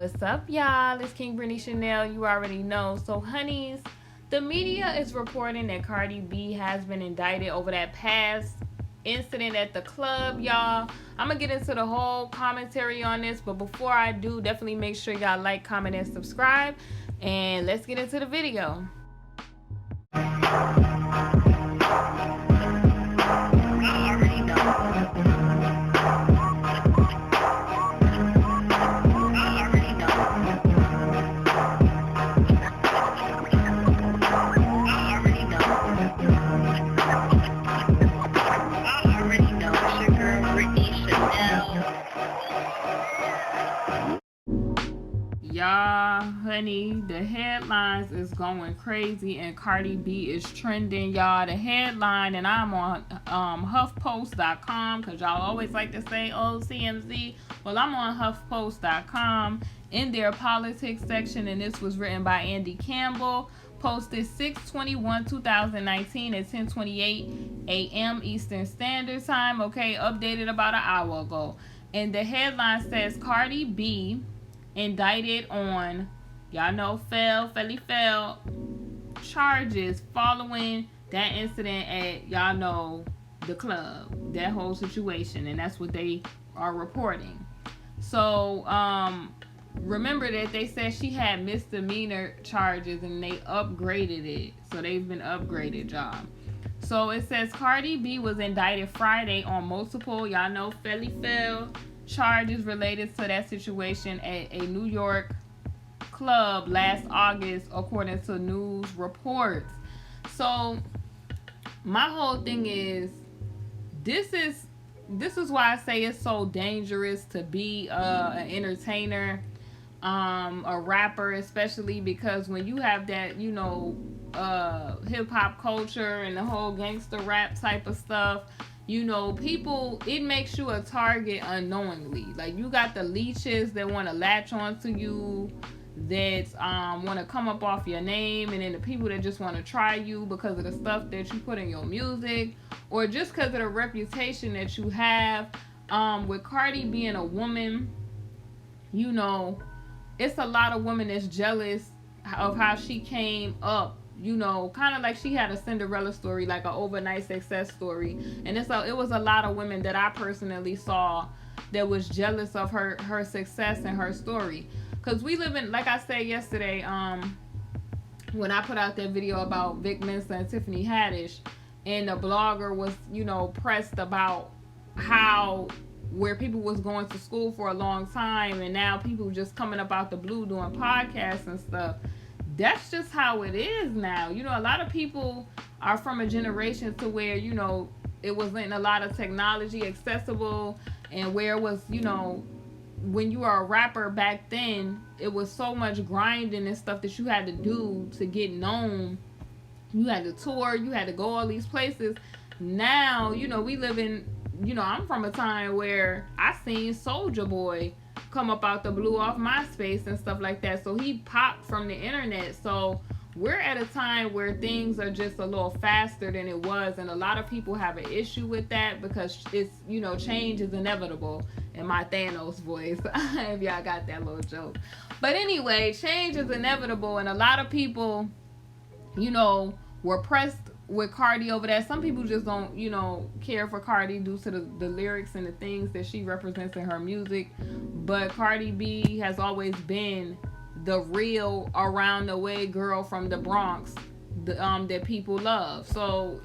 What's up, y'all? It's KingBritneyChanel. You already know. So, honeys, the media is reporting that Cardi B has been indicted over that past incident at the club, y'all. I'm gonna get into the whole commentary on this, but before I do, definitely make sure y'all like, comment, and subscribe. And let's get into the video. Y'all, honey, the headlines is going crazy and Cardi B is trending, y'all. The headline, and I'm on HuffPost.com because y'all always like to say, oh, CMZ. Well, I'm on HuffPost.com in their politics section, and this was written by Andy Campbell. Posted 6/21/2019 at 10:28 a.m. Eastern Standard Time. Okay, updated about an hour ago. And the headline says Cardi B indicted on, y'all know, fell charges following that incident at, y'all know, the club, that whole situation, and that's what they are reporting. So remember that they said she had misdemeanor charges and they upgraded it, so they've been upgraded, y'all. So it says Cardi B was indicted Friday on multiple, y'all know, fell charges related to that situation at a New York club last August, according to news reports. So my whole thing is, this is why I say it's so dangerous to be an entertainer, a rapper, especially because when you have that, you know, hip-hop culture and the whole gangster rap type of stuff, you know, people, it makes you a target unknowingly. Like, you got the leeches that want to latch onto you, that want to come up off your name, and then the people that just want to try you because of the stuff that you put in your music, or just because of the reputation that you have. With Cardi being a woman, you know, it's a lot of women that's jealous of how she came up. You know, kind of like she had a Cinderella story, like an overnight success story. And it was a lot of women that I personally saw that was jealous of her success and her story. Because we live in, like I said yesterday, when I put out that video about Vic Mensa and Tiffany Haddish, and the blogger was, you know, pressed about how where people was going to school for a long time, and now people just coming up out the blue doing podcasts and stuff. That's just how it is now. You know, a lot of people are from a generation to where, you know, it wasn't a lot of technology accessible, and where it was, you know, when you were a rapper back then, it was so much grinding and stuff that you had to do to get known. You had to tour, you had to go all these places. Now, you know, we live in, you know, I'm from a time where I seen Soulja Boy come up out the blue off MySpace and stuff like that. So he popped from the internet. So we're at a time where things are just a little faster than it was, and a lot of people have an issue with that because it's, you know, change is inevitable, in my Thanos voice, if y'all got that little joke. But anyway, change is inevitable, and a lot of people, you know, were pressed with Cardi over that. Some people just don't, you know, care for Cardi due to the lyrics and the things that she represents in her music. But Cardi B has always been the real around the way girl from the Bronx, that people love. So,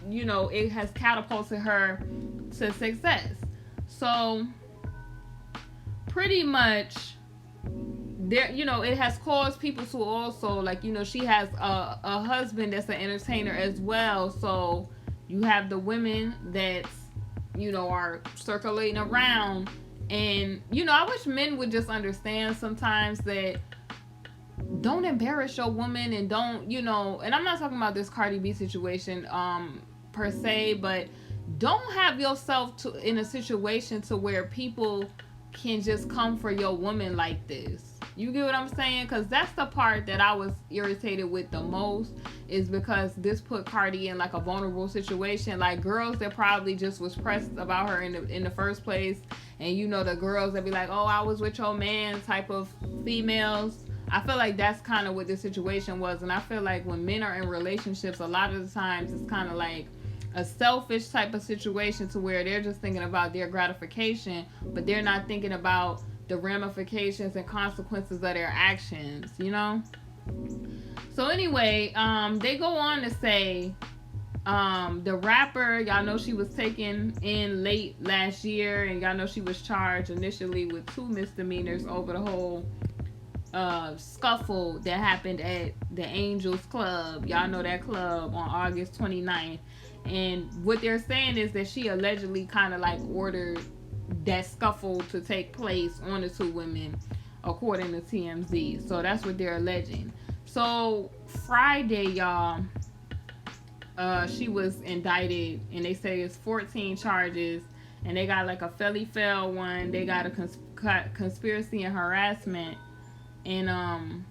you know, it has catapulted her to success. So pretty much there, you know, it has caused people to also, like, you know, she has a husband that's an entertainer as well. So you have the women that, you know, are circulating around. And, you know, I wish men would just understand sometimes that don't embarrass your woman, and don't, you know, and I'm not talking about this Cardi B situation per se, but don't have yourself in a situation to where people can just come for your woman like this. You get what I'm saying? Because that's the part that I was irritated with the most, is because this put Cardi in like a vulnerable situation. Like, girls that probably just was pressed about her in the first place and you know the girls that be like, oh, I was with your man type of females. I feel like that's kind of what the situation was. And I feel like when men are in relationships, a lot of the times it's kind of like a selfish type of situation to where they're just thinking about their gratification, but they're not thinking about the ramifications and consequences of their actions, you know? So anyway, they go on to say, the rapper, y'all know she was taken in late last year, and y'all know she was charged initially with 2 misdemeanors over the whole scuffle that happened at the Angels Club. Y'all know that club on August 29th. And what they're saying is that she allegedly kind of like ordered that scuffle to take place on the 2 women, according to TMZ. So that's what they're alleging. So Friday, y'all, she was indicted, and they say it's 14 charges, and they got like a felly-fel one. They got a conspiracy and harassment, and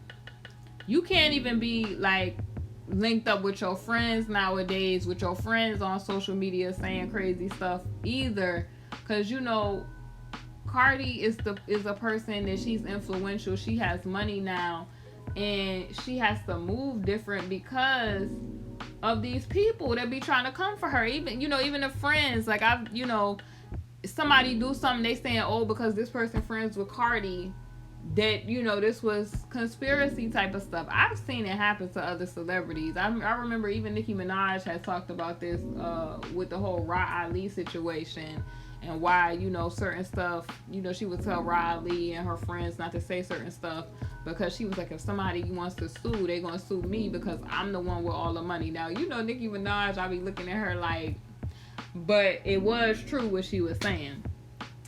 you can't even be like linked up with your friends nowadays, with your friends on social media saying crazy stuff either, because you know Cardi is a person that she's influential. She has money now, and she has to move different because of these people that be trying to come for her. Even the friends, like somebody do something, they saying, oh, because this person friends with Cardi, that this was conspiracy type of stuff. I've seen it happen to other celebrities. I remember even Nicki Minaj had talked about this with the whole Ra Ali situation, and why certain stuff, she would tell Ra Ali and her friends not to say certain stuff, because she was like, if somebody wants to sue, they gonna sue me because I'm the one with all the money. Now Nicki Minaj, I be looking at her like, but it was true what she was saying.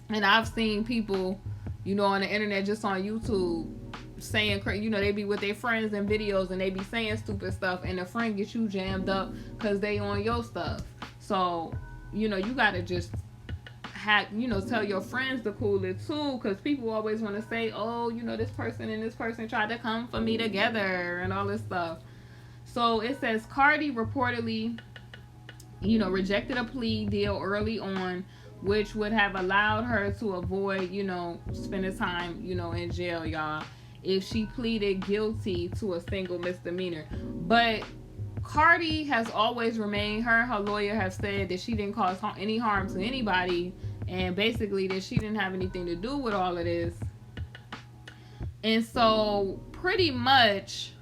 And I've seen people on the internet, just on YouTube, saying, they be with their friends in videos, and they be saying stupid stuff, and the friend gets you jammed up because they on your stuff. So, you gotta just tell your friends to cool it too, because people always want to say, oh, this person and this person tried to come for me together and all this stuff. So it says Cardi reportedly, rejected a plea deal early on, which would have allowed her to avoid, spending time, in jail, y'all, if she pleaded guilty to a single misdemeanor. But Cardi has always remained, her lawyer have said that she didn't cause any harm to anybody, and basically that she didn't have anything to do with all of this. And so pretty much,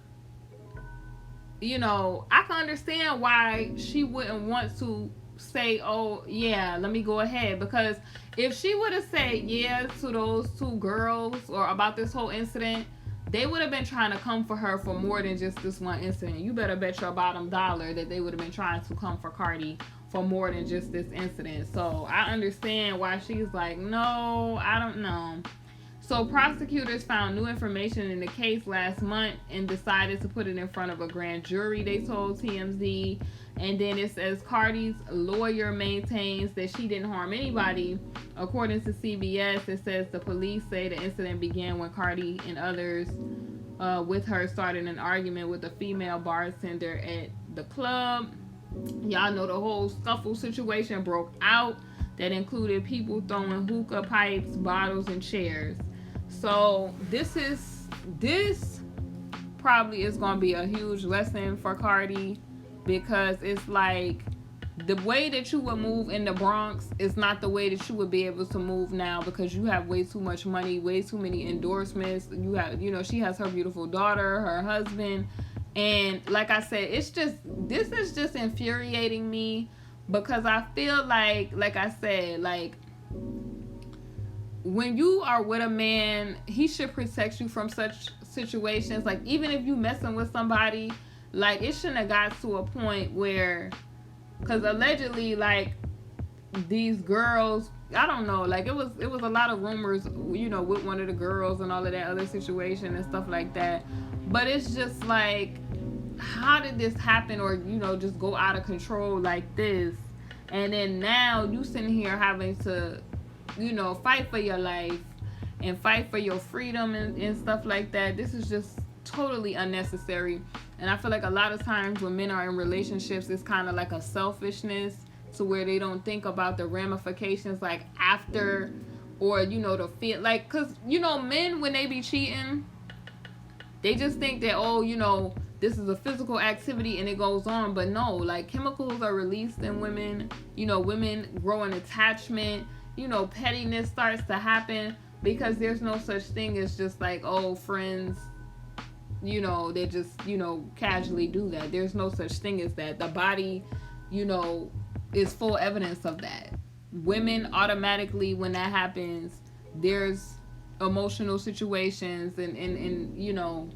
I can understand why she wouldn't want to say, oh yeah, let me go ahead, because if she would have said yeah to those 2 girls or about this whole incident, they would have been trying to come for her for more than just this one incident. You better bet your bottom dollar that they would have been trying to come for Cardi for more than just this incident. So I understand why she's like, no, I don't know. So prosecutors found new information in the case last month and decided to put it in front of a grand jury, they told TMZ. And then it says Cardi's lawyer maintains that she didn't harm anybody. According to CBS, it says the police say the incident began when Cardi and others with her started an argument with a female bartender at the club. Y'all know the whole scuffle situation broke out that included people throwing hookah pipes, bottles, and chairs. So this probably is going to be a huge lesson for Cardi, because it's like the way that you would move in the Bronx is not the way that you would be able to move now, because you have way too much money, way too many endorsements. You have, she has her beautiful daughter, her husband. And like I said, this is just infuriating me, because I feel like I said, like, when you are with a man, he should protect you from such situations. Like, even if you messing with somebody, like, it shouldn't have got to a point where, because allegedly, like, these girls, I don't know, like, it was a lot of rumors, with one of the girls and all of that other situation and stuff like that. But it's just like, how did this happen, or just go out of control like this? And then now you sitting here having to fight for your life and fight for your freedom and stuff like that. This is just totally unnecessary. And I feel like a lot of times when men are in relationships, it's kind of like a selfishness to where they don't think about the ramifications, like, after or, you know, to feel like, because, you know, men, when they be cheating, they just think that, oh, you know, this is a physical activity and it goes on. But no, like, chemicals are released in women. You know, women grow an attachment. You know, pettiness starts to happen because there's no such thing as just like, oh, friends, you know, they just, you know, casually do that. There's no such thing as that. The body, you know, is full evidence of that. Women automatically, when that happens, there's emotional situations and you know,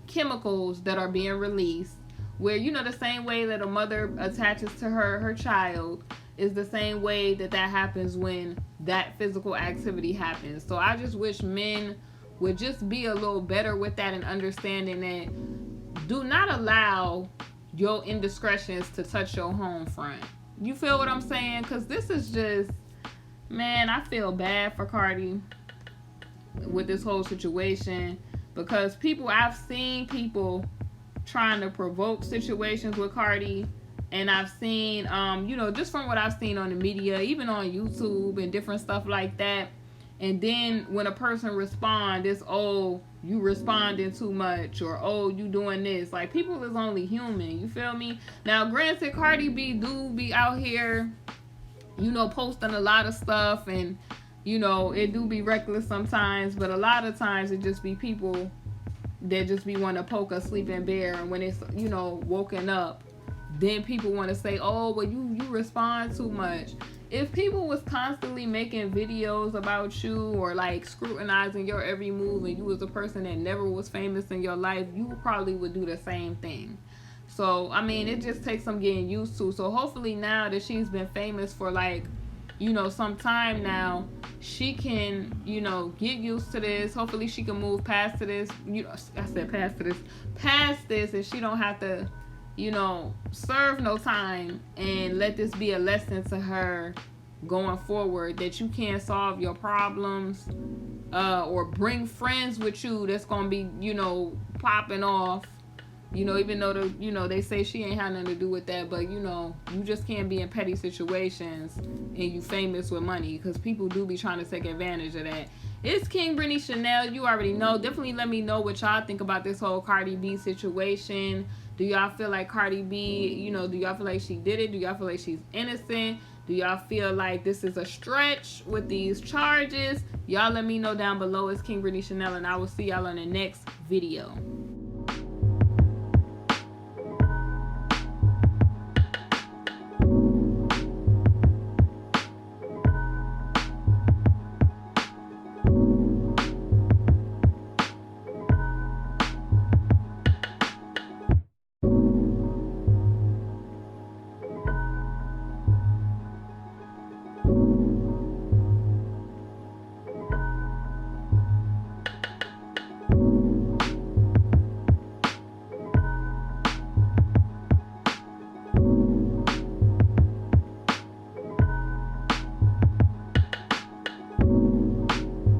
chemicals that are being released where, you know, the same way that a mother attaches to her child is the same way that happens when that physical activity happens. So I just wish men would just be a little better with that and understanding that do not allow your indiscretions to touch your home front. You feel what I'm saying? Because this is just, man, I feel bad for Cardi with this whole situation, because I've seen people trying to provoke situations with Cardi, and I've seen, you know, just from what I've seen on the media, even on YouTube and different stuff like that. And then when a person responds, it's, oh, you responding too much, or, oh, you doing this. Like, people is only human, you feel me? Now, granted, Cardi B do be out here, you know, posting a lot of stuff, and, you know, it do be reckless sometimes, but a lot of times it just be people that just be want to poke a sleeping bear, and when it's, you know, woken up, then people want to say, oh, well, you respond too much. If people was constantly making videos about you or like scrutinizing your every move, and you was a person that never was famous in your life, you probably would do the same thing. So, I mean, it just takes some getting used to. So hopefully now that she's been famous for, like, you know, some time now, she can, you know, get used to this. Hopefully she can move past this. You know, I said past this, and she don't have to, you know, serve no time, and let this be a lesson to her going forward, that you can't solve your problems or bring friends with you that's gonna be, you know, popping off, you know, even though you know, they say she ain't had nothing to do with that, but, you know, you just can't be in petty situations and you famous with money, because people do be trying to take advantage of that. It's KingBritneyChanel. You already know. Definitely let me know what y'all think about this whole Cardi B situation. Do y'all feel like Cardi B, you know, do y'all feel like she did it? Do y'all feel like she's innocent? Do y'all feel like this is a stretch with these charges? Y'all let me know down below. It's KingBritneyChanel, and I will see y'all on the next video.